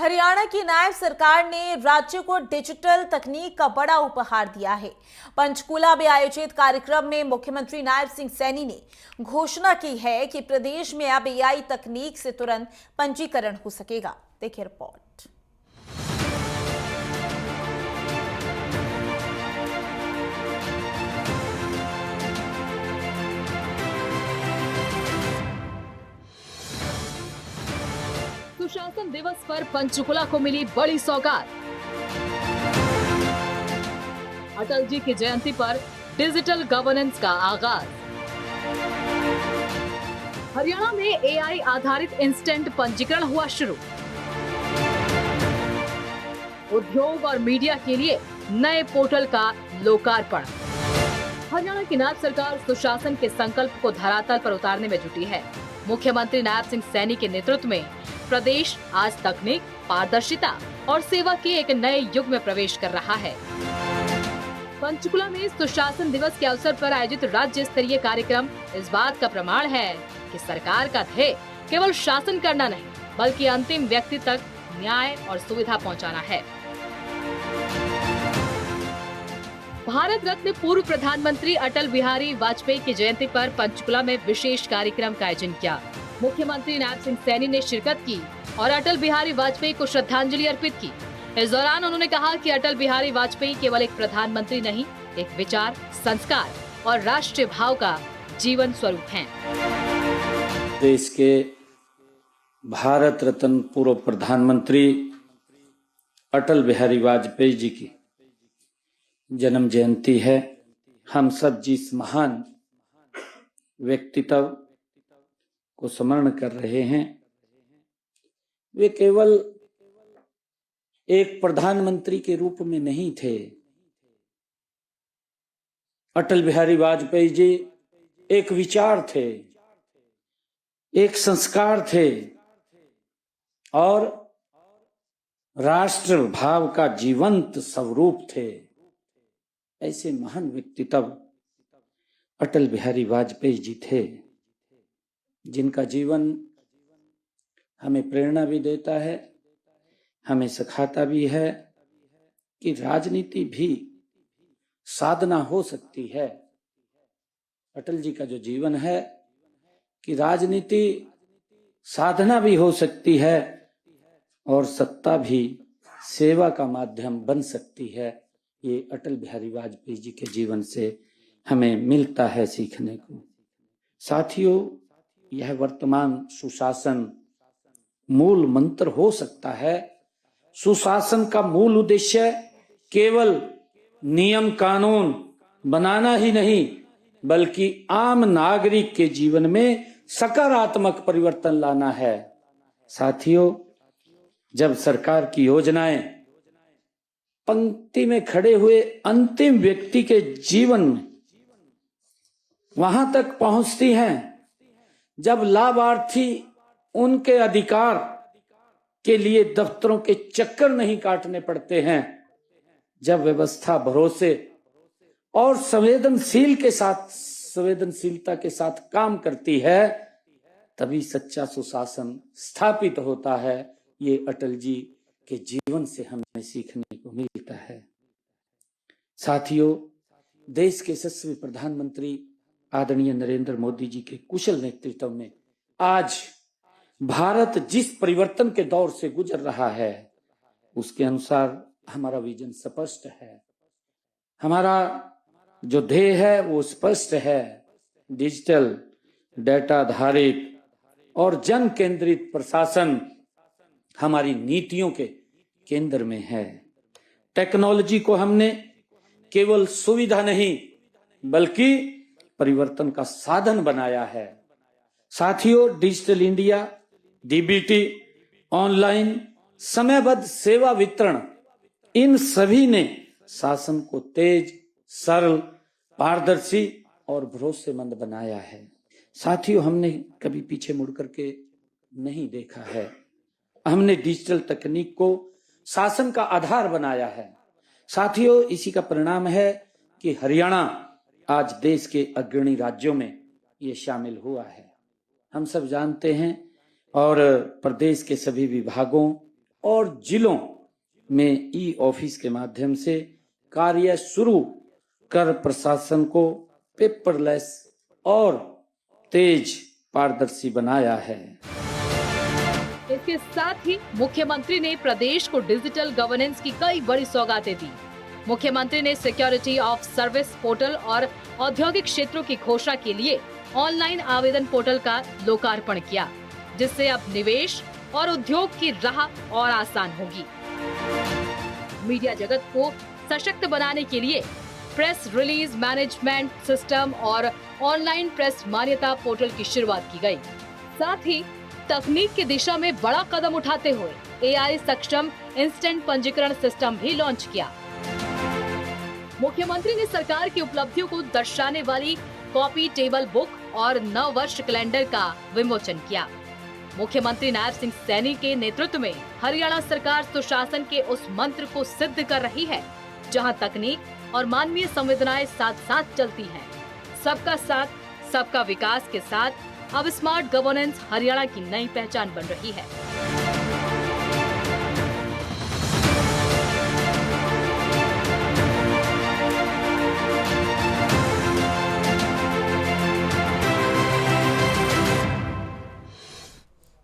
हरियाणा की नायब सरकार ने राज्य को डिजिटल तकनीक का बड़ा उपहार दिया है। पंचकूला में आयोजित कार्यक्रम में मुख्यमंत्री नायब सिंह सैनी ने घोषणा की है कि प्रदेश में अब एआई तकनीक से तुरंत पंजीकरण हो सकेगा। देखिए रिपोर्ट। सुशासन दिवस पर पंचकुला को मिली बड़ी सौगात। अटल जी की जयंती पर डिजिटल गवर्नेंस का आगाज। हरियाणा में एआई आधारित इंस्टेंट पंजीकरण हुआ शुरू। उद्योग और मीडिया के लिए नए पोर्टल का लोकार्पण। हरियाणा की नायब सरकार सुशासन के संकल्प को धरातल पर उतारने में जुटी है। मुख्यमंत्री नायब सिंह सैनी के नेतृत्व में प्रदेश आज तकनीक, पारदर्शिता और सेवा के एक नए युग में प्रवेश कर रहा है। पंचकुला में सुशासन दिवस के अवसर पर आयोजित राज्य स्तरीय कार्यक्रम इस बात का प्रमाण है कि सरकार का ध्येय केवल शासन करना नहीं, बल्कि अंतिम व्यक्ति तक न्याय और सुविधा पहुंचाना है। भारत रत्न पूर्व प्रधानमंत्री अटल बिहारी वाजपेयी की जयंती पर पंचकुला में विशेष कार्यक्रम का आयोजन किया। मुख्यमंत्री नायब सिंह सैनी ने शिरकत की और अटल बिहारी वाजपेयी को श्रद्धांजलि अर्पित की। इस दौरान उन्होंने कहा कि अटल बिहारी वाजपेयी केवल एक प्रधानमंत्री नहीं, एक विचार, संस्कार और राष्ट्रीय भाव का जीवन स्वरूप हैं। देश के भारत रत्न पूर्व प्रधानमंत्री अटल बिहारी वाजपेयी जी की जन्म जयंती है। हम सब जिस महान व्यक्तित्व को स्मरण कर रहे हैं, वे केवल एक प्रधानमंत्री के रूप में नहीं थे। अटल बिहारी वाजपेयी जी एक विचार थे, एक संस्कार थे और राष्ट्र भाव का जीवंत स्वरूप थे। ऐसे महान व्यक्तित्व अटल बिहारी वाजपेयी जी थे, जिनका जीवन हमें प्रेरणा भी देता है, हमें सिखाता भी है कि राजनीति भी साधना हो सकती है। अटल जी का जो जीवन है कि राजनीति साधना भी हो सकती है और सत्ता भी सेवा का माध्यम बन सकती है। ये अटल बिहारी वाजपेयी जी के जीवन से हमें मिलता है सीखने को। साथियों, यह वर्तमान सुशासन मूल मंत्र हो सकता है। सुशासन का मूल उद्देश्य केवल नियम कानून बनाना ही नहीं, बल्कि आम नागरिक के जीवन में सकारात्मक परिवर्तन लाना है। साथियों, जब सरकार की योजनाएं पंक्ति में खड़े हुए अंतिम व्यक्ति के जीवन में वहां तक पहुंचती हैं, जब लाभार्थी उनके अधिकार के लिए दफ्तरों के चक्कर नहीं काटने पड़ते हैं, जब व्यवस्था भरोसे और संवेदनशीलता के साथ काम करती है, तभी सच्चा सुशासन स्थापित होता है। ये अटल जी के जीवन से हमें सीखने को मिलता है। साथियों, देश के यशस्वी प्रधानमंत्री आदरणीय नरेंद्र मोदी जी के कुशल नेतृत्व में आज भारत जिस परिवर्तन के दौर से गुजर रहा है, उसके अनुसार हमारा विजन स्पष्ट है। हमारा जो ध्येय है वो स्पष्ट है। डिजिटल, डेटा आधारित और जन केंद्रित प्रशासन हमारी नीतियों के केंद्र में है। टेक्नोलॉजी को हमने केवल सुविधा नहीं, बल्कि परिवर्तन का साधन बनाया है। साथियों, डिजिटल इंडिया, डीबीटी, ऑनलाइन, समयबद्ध सेवा वितरण, इन सभी ने शासन को तेज, सरल, पारदर्शी और भरोसेमंद बनाया है। साथियों, हमने कभी पीछे मुड़ करके नहीं देखा है। हमने डिजिटल तकनीक को शासन का आधार बनाया है। साथियों, इसी का परिणाम है कि हरियाणा आज देश के अग्रणी राज्यों में ये शामिल हुआ है। हम सब जानते हैं और प्रदेश के सभी विभागों और जिलों में ई ऑफिस के माध्यम से कार्य शुरू कर प्रशासन को पेपरलेस और तेज पारदर्शी बनाया है। इसके साथ ही मुख्यमंत्री ने प्रदेश को डिजिटल गवर्नेंस की कई बड़ी सौगातें दी। मुख्यमंत्री ने सिक्योरिटी ऑफ सर्विस पोर्टल और औद्योगिक क्षेत्रों की घोषणा के लिए ऑनलाइन आवेदन पोर्टल का लोकार्पण किया, जिससे अब निवेश और उद्योग की राह और आसान होगी। मीडिया जगत को सशक्त बनाने के लिए प्रेस रिलीज मैनेजमेंट सिस्टम और ऑनलाइन प्रेस मान्यता पोर्टल की शुरुआत की गई। साथ ही तकनीक की दिशा में बड़ा कदम उठाते हुए AI सक्षम इंस्टेंट पंजीकरण सिस्टम भी लॉन्च किया। मुख्यमंत्री ने सरकार की उपलब्धियों को दर्शाने वाली कॉपी टेबल बुक और नव वर्ष कैलेंडर का विमोचन किया। मुख्यमंत्री नायब सिंह सैनी के नेतृत्व में हरियाणा सरकार सुशासन के उस मंत्र को सिद्ध कर रही है, जहां तकनीक और मानवीय संवेदनाएं साथ साथ चलती हैं। सबका साथ, सबका विकास के साथ अब स्मार्ट गवर्नेंस हरियाणा की नई पहचान बन रही है।